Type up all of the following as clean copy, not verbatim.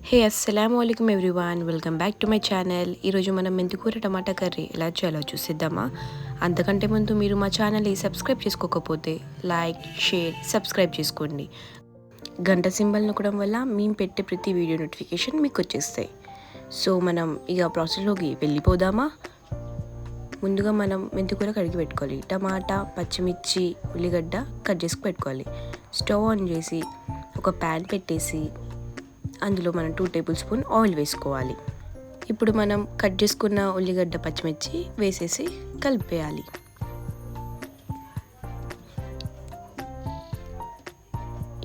హే అస్సలాము అలైకుమ్ everyone, welcome back to my channel. ఈరోజు మనం మెంతికూర టమాటా కర్రీ ఎలా చేయాలో చూసిద్దామా. అంతకంటే ముందు మీరు మా ఛానల్ని సబ్స్క్రైబ్ చేసుకోకపోతే లైక్, షేర్, సబ్స్క్రైబ్ చేసుకోండి. గంట సింబల్ నొక్కడం వల్ల మేము పెట్టే ప్రతి వీడియో నోటిఫికేషన్ మీకు వచ్చేస్తాయి. సో మనం ఇక ప్రాసెస్లోకి వెళ్ళిపోదామా. ముందుగా మనం మెంతికూర కడిగి పెట్టుకోవాలి. టమాటా, పచ్చిమిర్చి, ఉల్లిగడ్డ కట్ చేసుకు పెట్టుకోవాలి. స్టవ్ ఆన్ చేసి ఒక ప్యాన్ పెట్టేసి అందులో మనం 2 టేబుల్ స్పూన్ ఆయిల్ వేసుకోవాలి. ఇప్పుడు మనం కట్ చేసుకున్న ఉల్లిగడ్డ, పచ్చిమిర్చి వేసేసి కలిపేయాలి.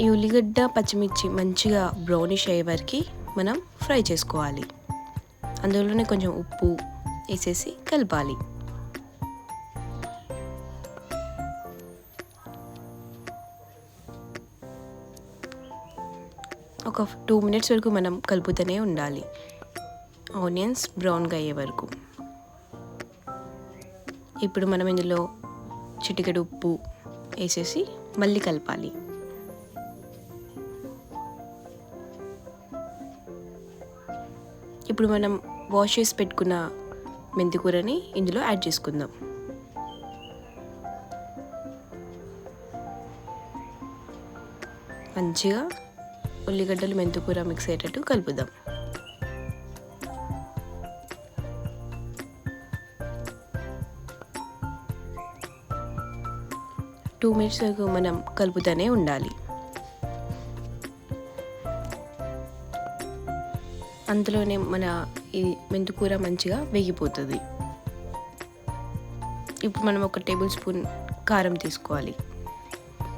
ఈ ఉల్లిగడ్డ, పచ్చిమిర్చి మంచిగా బ్రౌనిష్ అయ్యే వరకు మనం ఫ్రై చేసుకోవాలి. అందులోనే కొంచెం ఉప్పు వేసేసి కలపాలి. ఒక 2 మినిట్స్ వరకు మనం కలుపుతూనే ఉండాలి, ఆనియన్స్ బ్రౌన్గా అయ్యే వరకు. ఇప్పుడు మనం ఇందులో చిటికెడు ఉప్పు వేసేసి మళ్ళీ కలపాలి. ఇప్పుడు మనం వాష్ చేసి పెట్టుకున్న మెంతికూరని ఇందులో యాడ్ చేసుకుందాం. మంచిగా ఉల్లిగడ్డలు, మెంతికూర మిక్స్ అయ్యేటట్టు కలుపుదాం. టూ మినిట్స్ వరకు మనం కలుపుతూనే ఉండాలి. అందులోనే మన ఈ మెంతికూర మంచిగా వేగిపోతుంది. ఇప్పుడు మనం ఒక టేబుల్ స్పూన్ కారం తీసుకోవాలి.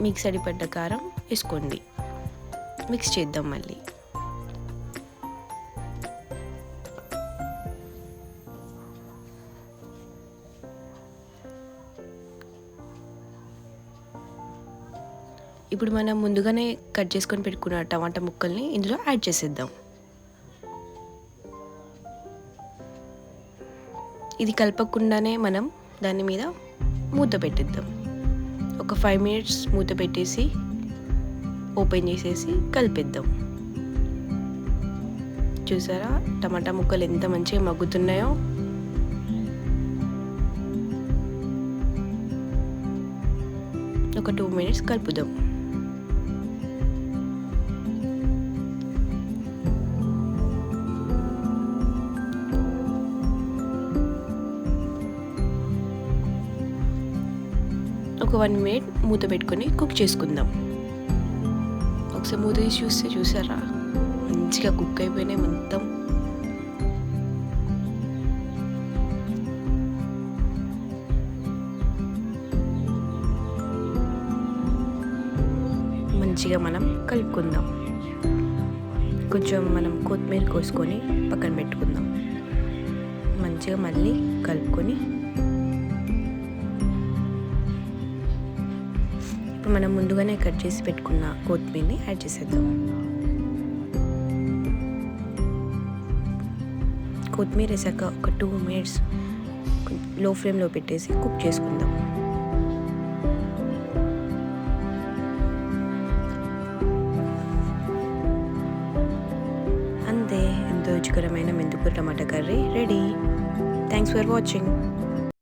మీకు సరిపడ్డ కారం వేసుకోండి. మిక్స్ చేద్దాం మళ్ళీ. ఇప్పుడు మనం ముందుగానే కట్ చేసుకొని పెట్టుకున్న టమాటా ముక్కల్ని ఇందులో యాడ్ చేసేద్దాం. ఇది కలపకుండానే మనం దాని మీద మూత పెట్టేద్దాం. ఒక 5 మినిట్స్ మూత పెట్టేసి ఓపెన్ చేసేసి కలిపేద్దాం. చూసారా టమాటా ముక్కలు ఎంత మంచిగా మగ్గుతున్నాయో. ఒక 2 మినిట్స్ కలుపుదాం. ఒక 1 మినిట్ మూత పెట్టుకొని కుక్ చేసుకుందాం. ఒకసారి మూత తీసి చూసారా మంచిగా కుక్ అయిపోయినాయి మొత్తం. మంచిగా మనం కలుపుకుందాం. కొంచెం మనం కొత్తిమీర కోసుకొని పక్కన పెట్టుకుందాం. మంచిగా మళ్ళీ కలుపుకొని మనం ముందుగానే కట్ చేసి పెట్టుకున్న కొత్తిమీరని యాడ్ చేసేద్దాం. కొత్తిమీర వేసాక ఒక 2 మినిట్స్ లో ఫ్లేమ్లో పెట్టేసి కుక్ చేసుకుందాం. అంతే, ఎంతో రుచికరమైన మెంతికూర టమాటా curry ready. Thanks for watching.